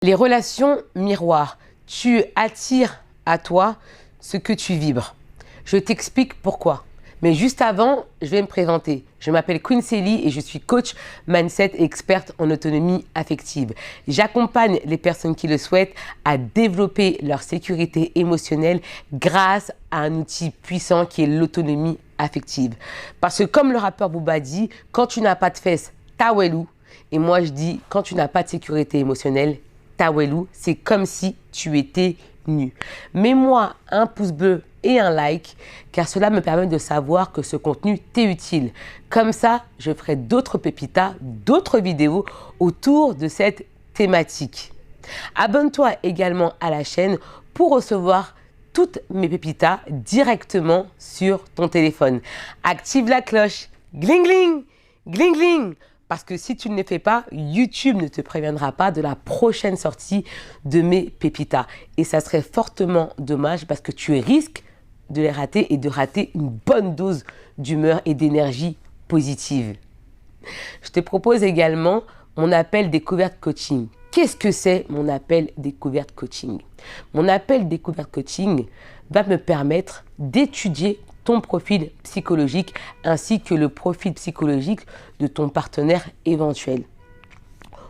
Les relations miroirs. Tu attires à toi ce que tu vibres. Je t'explique pourquoi. Mais juste avant, je vais me présenter. Je m'appelle Queen-Célie et je suis coach mindset et experte en autonomie affective. J'accompagne les personnes qui le souhaitent à développer leur sécurité émotionnelle grâce à un outil puissant qui est l'autonomie affective. Parce que comme le rappeur Booba dit, quand tu n'as pas de fesses, t'as welou. Et moi je dis, quand tu n'as pas de sécurité émotionnelle, t'as welou. C'est comme si tu étais nu. Mets-moi un pouce bleu et un like, car cela me permet de savoir que ce contenu t'est utile. Comme ça, je ferai d'autres pépitas, d'autres vidéos autour de cette thématique. Abonne-toi également à la chaîne pour recevoir toutes mes pépitas directement sur ton téléphone. Active la cloche, gling gling, gling gling. Parce que si tu ne les fais pas, YouTube ne te préviendra pas de la prochaine sortie de mes pépitas. Et ça serait fortement dommage parce que tu risques de les rater et de rater une bonne dose d'humeur et d'énergie positive. Je te propose également mon appel découverte coaching. Qu'est-ce que c'est mon appel découverte coaching? Mon appel découverte coaching va me permettre d'étudier ton profil psychologique ainsi que le profil psychologique de ton partenaire éventuel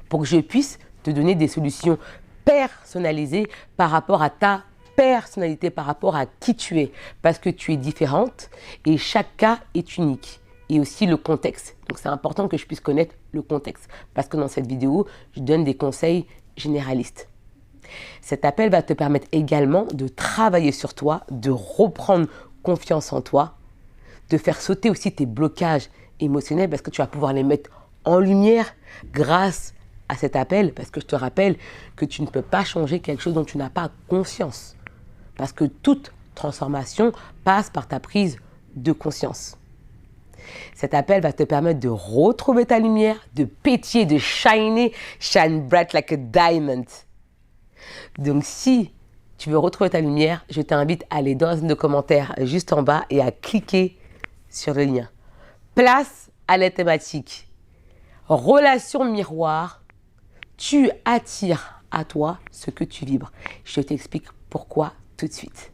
pour que je puisse te donner des solutions personnalisées par rapport à ta personnalité, par rapport à qui tu es, parce que tu es différente et chaque cas est unique et aussi le contexte. Donc c'est important que je puisse connaître le contexte parce que dans cette vidéo, je donne des conseils généralistes. Cet appel va te permettre également de travailler sur toi, de reprendre confiance en toi, de faire sauter aussi tes blocages émotionnels parce que tu vas pouvoir les mettre en lumière grâce à cet appel, parce que je te rappelle que tu ne peux pas changer quelque chose dont tu n'as pas conscience, parce que toute transformation passe par ta prise de conscience. Cet appel va te permettre de retrouver ta lumière, de pétiller, de shiner, shine bright like a diamond. Donc si tu veux retrouver ta lumière, je t'invite à aller dans le commentaire juste en bas et à cliquer sur le lien. Place à la thématique. Relation miroir, tu attires à toi ce que tu vibres. Je t'explique pourquoi tout de suite.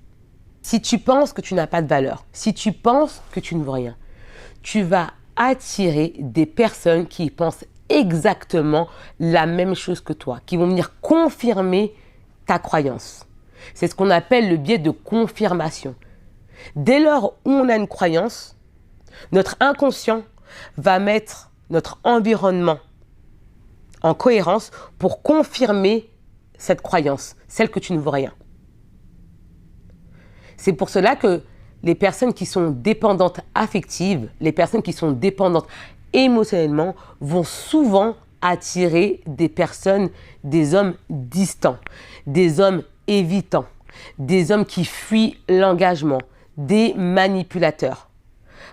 Si tu penses que tu n'as pas de valeur, si tu penses que tu ne vaux rien, tu vas attirer des personnes qui pensent exactement la même chose que toi, qui vont venir confirmer ta croyance. C'est ce qu'on appelle le biais de confirmation. Dès lors où on a une croyance, notre inconscient va mettre notre environnement en cohérence pour confirmer cette croyance, celle que tu ne vaux rien. C'est pour cela que les personnes qui sont dépendantes affectives, les personnes qui sont dépendantes émotionnellement vont souvent attirer des personnes, des hommes distants, des hommes évitants, des hommes qui fuient l'engagement, des manipulateurs.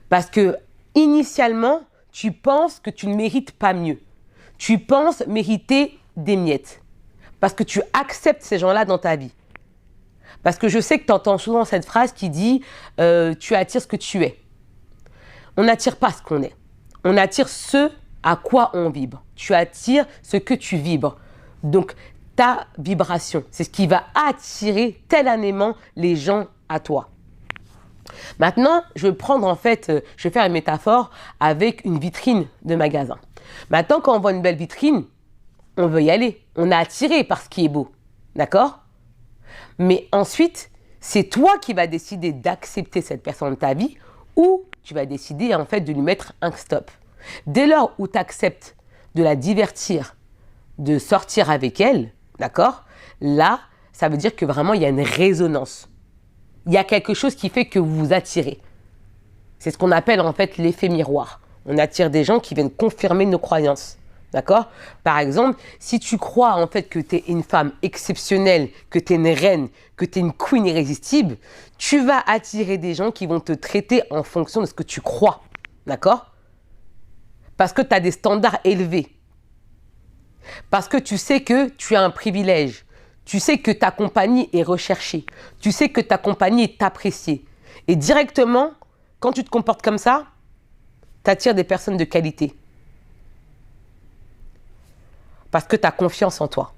Parce que initialement, tu penses que tu ne mérites pas mieux. Tu penses mériter des miettes. Parce que tu acceptes ces gens-là dans ta vie. Parce que je sais que tu entends souvent cette phrase qui dit tu attires ce que tu es. On n'attire pas ce qu'on est. On attire ce à quoi on vibre. Tu attires ce que tu vibres. Donc, ta vibration, c'est ce qui va attirer tellement les gens à toi. Maintenant, je vais prendre je vais faire une métaphore avec une vitrine de magasin. Maintenant, quand on voit une belle vitrine, on veut y aller. On est attiré par ce qui est beau. D'accord ? Mais ensuite, c'est toi qui vas décider d'accepter cette personne dans ta vie ou tu vas décider de lui mettre un stop. Dès lors où tu acceptes de la divertir, de sortir avec elle, d'accord? Là, ça veut dire que vraiment, il y a une résonance. Il y a quelque chose qui fait que vous vous attirez. C'est ce qu'on appelle l'effet miroir. On attire des gens qui viennent confirmer nos croyances. D'accord? Par exemple, si tu crois que tu es une femme exceptionnelle, que tu es une reine, que tu es une queen irrésistible, tu vas attirer des gens qui vont te traiter en fonction de ce que tu crois. D'accord? Parce que tu as des standards élevés. Parce que tu sais que tu as un privilège. Tu sais que ta compagnie est recherchée. Tu sais que ta compagnie est appréciée. Et directement, quand tu te comportes comme ça, tu attires des personnes de qualité. Parce que tu as confiance en toi.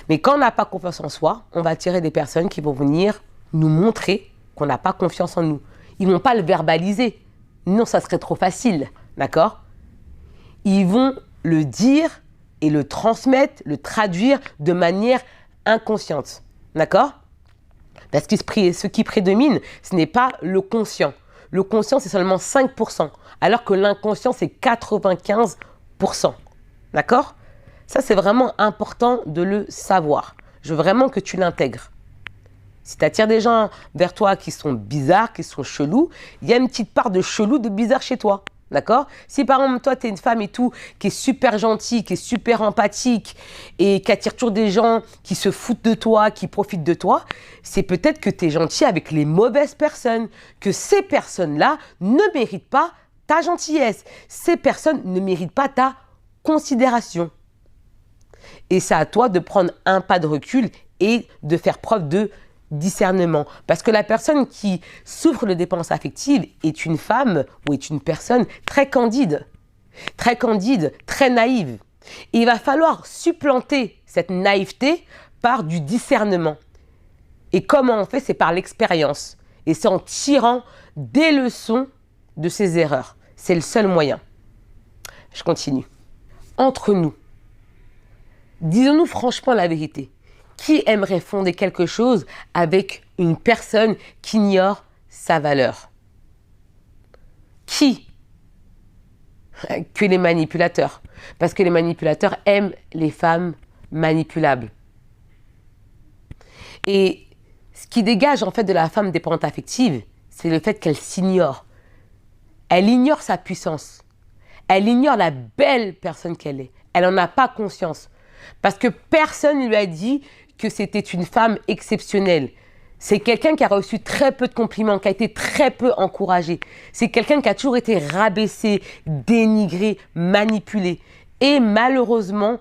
Mais quand on n'a pas confiance en soi, on va attirer des personnes qui vont venir nous montrer qu'on n'a pas confiance en nous. Ils ne vont pas le verbaliser. Non, ça serait trop facile, d'accord? Ils vont le dire et le transmettre, le traduire de manière inconsciente, d'accord? Parce que ce qui prédomine, ce n'est pas le conscient. Le conscient, c'est seulement 5%, alors que l'inconscient, c'est 95%, d'accord? Ça, c'est vraiment important de le savoir. Je veux vraiment que tu l'intègres. Si tu attires des gens vers toi qui sont bizarres, qui sont chelous, il y a une petite part de chelou, de bizarre chez toi. D'accord? Si par exemple, toi, tu es une femme et tout, qui est super gentille, qui est super empathique et qui attire toujours des gens qui se foutent de toi, qui profitent de toi, c'est peut-être que tu es gentil avec les mauvaises personnes, que ces personnes-là ne méritent pas ta gentillesse. Ces personnes ne méritent pas ta considération. Et c'est à toi de prendre un pas de recul et de faire preuve de discernement. Parce que la personne qui souffre de dépendance affective est une femme ou est une personne très candide, très naïve. Et il va falloir supplanter cette naïveté par du discernement. Et comment on fait? C'est par l'expérience. Et c'est en tirant des leçons de ses erreurs. C'est le seul moyen. Je continue. Entre nous, disons-nous franchement la vérité. Qui aimerait fonder quelque chose avec une personne qui ignore sa valeur? Qui? Que les manipulateurs. Parce que les manipulateurs aiment les femmes manipulables. Et ce qui dégage en fait de la femme dépendante affective, c'est le fait qu'elle s'ignore. Elle ignore sa puissance. Elle ignore la belle personne qu'elle est. Elle n'en a pas conscience. Parce que personne ne lui a dit que c'était une femme exceptionnelle. C'est quelqu'un qui a reçu très peu de compliments, qui a été très peu encouragé. C'est quelqu'un qui a toujours été rabaissé, dénigré, manipulé. Et malheureusement,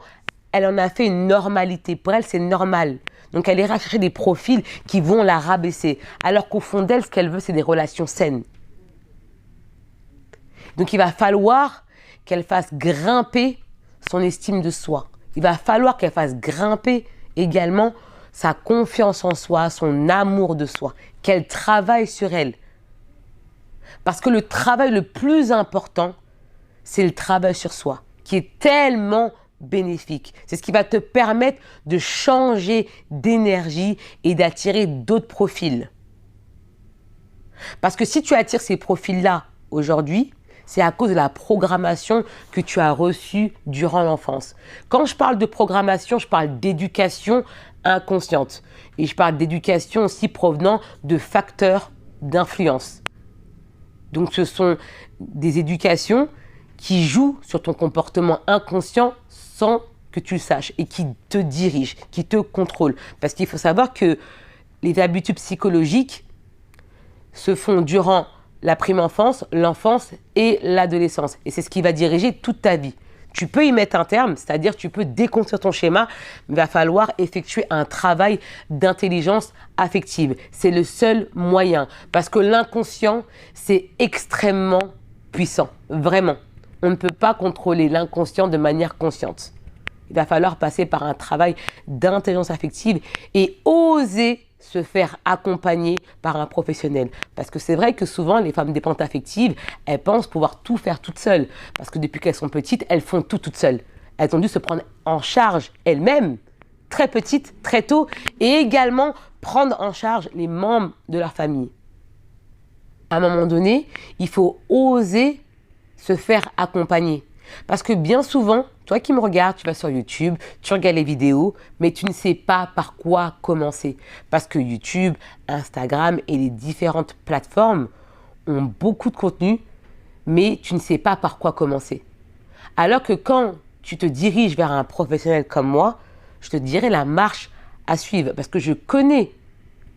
elle en a fait une normalité. Pour elle, c'est normal. Donc, elle ira chercher des profils qui vont la rabaisser. Alors qu'au fond d'elle, ce qu'elle veut, c'est des relations saines. Donc, il va falloir qu'elle fasse grimper son estime de soi. Il va falloir qu'elle fasse grimper également sa confiance en soi, son amour de soi, qu'elle travaille sur elle. Parce que le travail le plus important, c'est le travail sur soi, qui est tellement bénéfique. C'est ce qui va te permettre de changer d'énergie et d'attirer d'autres profils. Parce que si tu attires ces profils-là aujourd'hui, c'est à cause de la programmation que tu as reçue durant l'enfance. Quand je parle de programmation, je parle d'éducation inconsciente. Et je parle d'éducation aussi provenant de facteurs d'influence. Donc ce sont des éducations qui jouent sur ton comportement inconscient sans que tu le saches et qui te dirigent, qui te contrôlent. Parce qu'il faut savoir que les habitudes psychologiques se font durant la prime enfance, l'enfance et l'adolescence. Et c'est ce qui va diriger toute ta vie. Tu peux y mettre un terme, c'est-à-dire tu peux déconstruire ton schéma, mais il va falloir effectuer un travail d'intelligence affective. C'est le seul moyen, parce que l'inconscient, c'est extrêmement puissant, vraiment. On ne peut pas contrôler l'inconscient de manière consciente. Il va falloir passer par un travail d'intelligence affective et oser se faire accompagner par un professionnel. Parce que c'est vrai que souvent, les femmes dépendantes affectives, elles pensent pouvoir tout faire toutes seules. Parce que depuis qu'elles sont petites, elles font tout toutes seules. Elles ont dû se prendre en charge elles-mêmes, très petites, très tôt, et également prendre en charge les membres de leur famille. À un moment donné, il faut oser se faire accompagner. Parce que bien souvent, toi qui me regardes, tu vas sur YouTube, tu regardes les vidéos, mais tu ne sais pas par quoi commencer. Parce que YouTube, Instagram et les différentes plateformes ont beaucoup de contenu, mais tu ne sais pas par quoi commencer. Alors que quand tu te diriges vers un professionnel comme moi, je te dirai la marche à suivre parce que je connais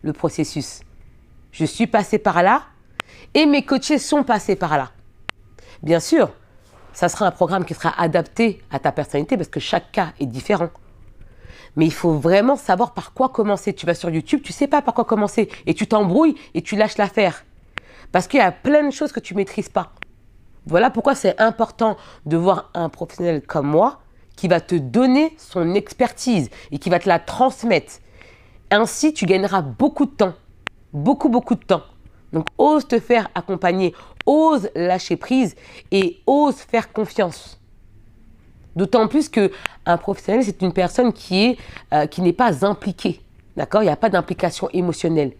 le processus. Je suis passée par là et mes coachés sont passés par là. Bien sûr, ça sera un programme qui sera adapté à ta personnalité parce que chaque cas est différent. Mais il faut vraiment savoir par quoi commencer. Tu vas sur YouTube, tu ne sais pas par quoi commencer et tu t'embrouilles et tu lâches l'affaire. Parce qu'il y a plein de choses que tu ne maîtrises pas. Voilà pourquoi c'est important de voir un professionnel comme moi qui va te donner son expertise et qui va te la transmettre. Ainsi, tu gagneras beaucoup de temps, beaucoup de temps. Donc, ose te faire accompagner, ose lâcher prise et ose faire confiance. D'autant plus qu'un professionnel, c'est une personne qui n'est pas impliquée. D'accord? Il n'y a pas d'implication émotionnelle.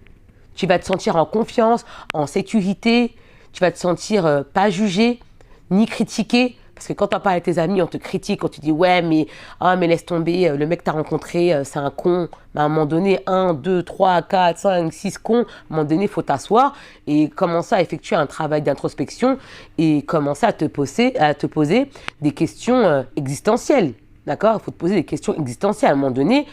Tu vas te sentir en confiance, en sécurité. Tu vas te sentir pas jugé, ni critiqué. Parce que quand tu en parles avec tes amis, on te critique, on te dit « Ouais, mais laisse tomber, le mec que tu as rencontré, c'est un con. » Mais à un moment donné, 1, 2, 3, 4, 5, 6 cons, à un moment donné, il faut t'asseoir et commencer à effectuer un travail d'introspection et commencer à te poser des questions existentielles. D'accord? Il faut te poser des questions existentielles. À un moment donné,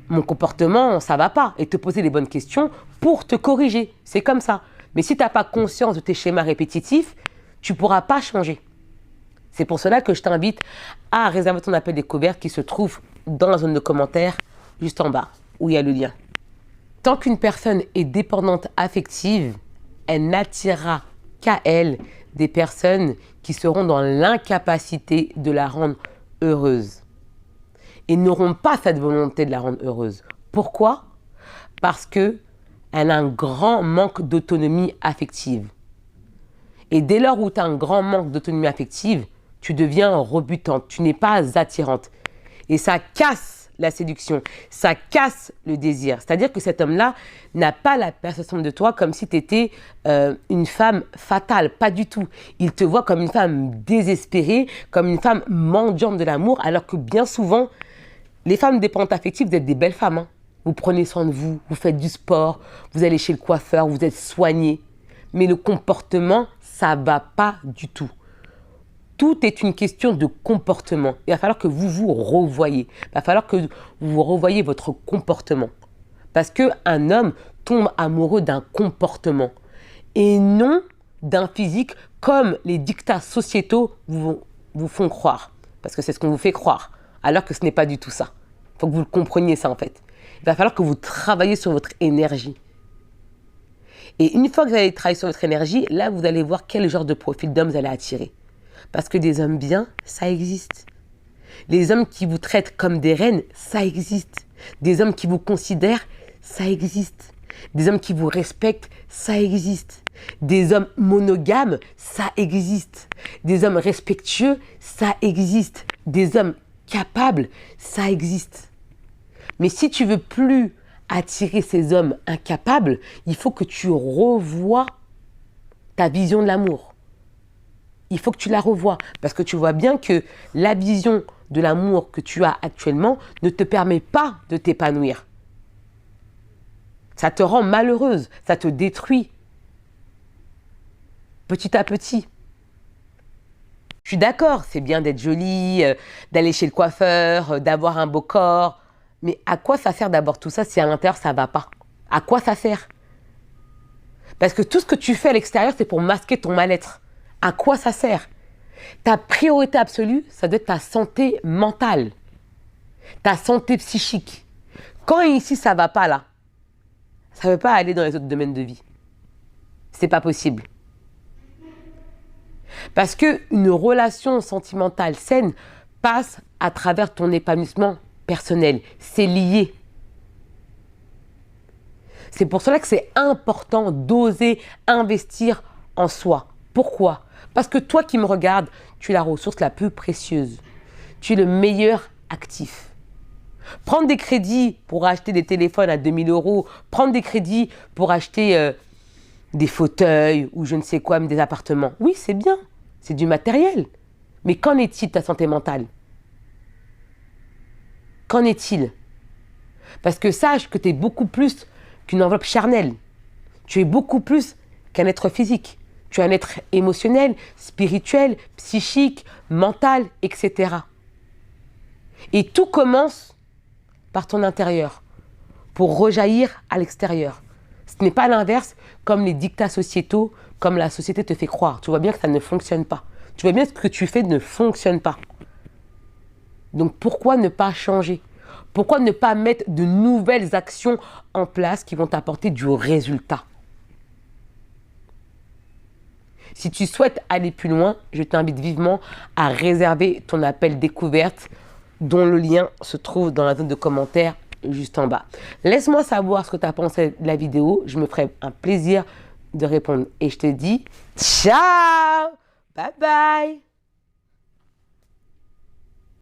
mon comportement, ça ne va pas. Et te poser les bonnes questions pour te corriger. C'est comme ça. Mais si tu n'as pas conscience de tes schémas répétitifs, tu ne pourras pas changer. C'est pour cela que je t'invite à réserver ton appel découverte qui se trouve dans la zone de commentaires, juste en bas, où il y a le lien. Tant qu'une personne est dépendante affective, elle n'attirera qu'à elle des personnes qui seront dans l'incapacité de la rendre heureuse. Et n'auront pas cette volonté de la rendre heureuse. Pourquoi? Parce qu'elle a un grand manque d'autonomie affective. Et dès lors où tu as un grand manque d'autonomie affective, tu deviens rebutante, tu n'es pas attirante. Et ça casse la séduction, ça casse le désir. C'est-à-dire que cet homme-là n'a pas la perception de toi comme si tu étais une femme fatale, pas du tout. Il te voit comme une femme désespérée, comme une femme mendiante de l'amour, alors que bien souvent, les femmes dépendantes affectives, vous êtes des belles femmes. Hein. Vous prenez soin de vous, vous faites du sport, vous allez chez le coiffeur, vous êtes soignée. Mais le comportement, ça ne va pas du tout. Tout est une question de comportement. Il va falloir que vous vous revoyiez. Il va falloir que vous revoyiez votre comportement. Parce qu'un homme tombe amoureux d'un comportement et non d'un physique comme les dictats sociétaux vous font croire. Parce que c'est ce qu'on vous fait croire. Alors que ce n'est pas du tout ça. Il faut que vous le compreniez ça en fait. Il va falloir que vous travailliez sur votre énergie. Et une fois que vous allez travailler sur votre énergie, là vous allez voir quel genre de profil d'homme vous allez attirer. Parce que des hommes bien, ça existe. Les hommes qui vous traitent comme des reines, ça existe. Des hommes qui vous considèrent, ça existe. Des hommes qui vous respectent, ça existe. Des hommes monogames, ça existe. Des hommes respectueux, ça existe. Des hommes capables, ça existe. Mais si tu veux plus attirer ces hommes incapables, il faut que tu revoies ta vision de l'amour. Il faut que tu la revoies parce que tu vois bien que la vision de l'amour que tu as actuellement ne te permet pas de t'épanouir. Ça te rend malheureuse, ça te détruit petit à petit. Je suis d'accord, c'est bien d'être jolie, d'aller chez le coiffeur, d'avoir un beau corps, mais à quoi ça sert d'abord tout ça si à l'intérieur ça ne va pas? À quoi ça sert? Parce que tout ce que tu fais à l'extérieur, c'est pour masquer ton mal-être. À quoi ça sert? Ta priorité absolue, ça doit être ta santé mentale, ta santé psychique. Quand ici, ça ne va pas là, ça ne veut pas aller dans les autres domaines de vie. C'est pas possible. Parce qu'une relation sentimentale saine passe à travers ton épanouissement personnel. C'est lié. C'est pour cela que c'est important d'oser investir en soi. Pourquoi? Parce que toi qui me regardes, tu es la ressource la plus précieuse. Tu es le meilleur actif. Prendre des crédits pour acheter des téléphones à 2000 €, prendre des crédits pour acheter des fauteuils ou je ne sais quoi, mais des appartements. Oui, c'est bien, c'est du matériel. Mais qu'en est-il de ta santé mentale? Qu'en est-il? Parce que sache que tu es beaucoup plus qu'une enveloppe charnelle. Tu es beaucoup plus qu'un être physique. Tu es un être émotionnel, spirituel, psychique, mental, etc. Et tout commence par ton intérieur pour rejaillir à l'extérieur. Ce n'est pas l'inverse comme les dictats sociétaux, comme la société te fait croire. Tu vois bien que ça ne fonctionne pas. Tu vois bien que ce que tu fais ne fonctionne pas. Donc pourquoi ne pas changer? Pourquoi ne pas mettre de nouvelles actions en place qui vont t'apporter du résultat? Si tu souhaites aller plus loin, je t'invite vivement à réserver ton appel découverte dont le lien se trouve dans la zone de commentaires juste en bas. Laisse-moi savoir ce que tu as pensé de la vidéo. Je me ferai un plaisir de répondre. Et je te dis ciao, bye bye.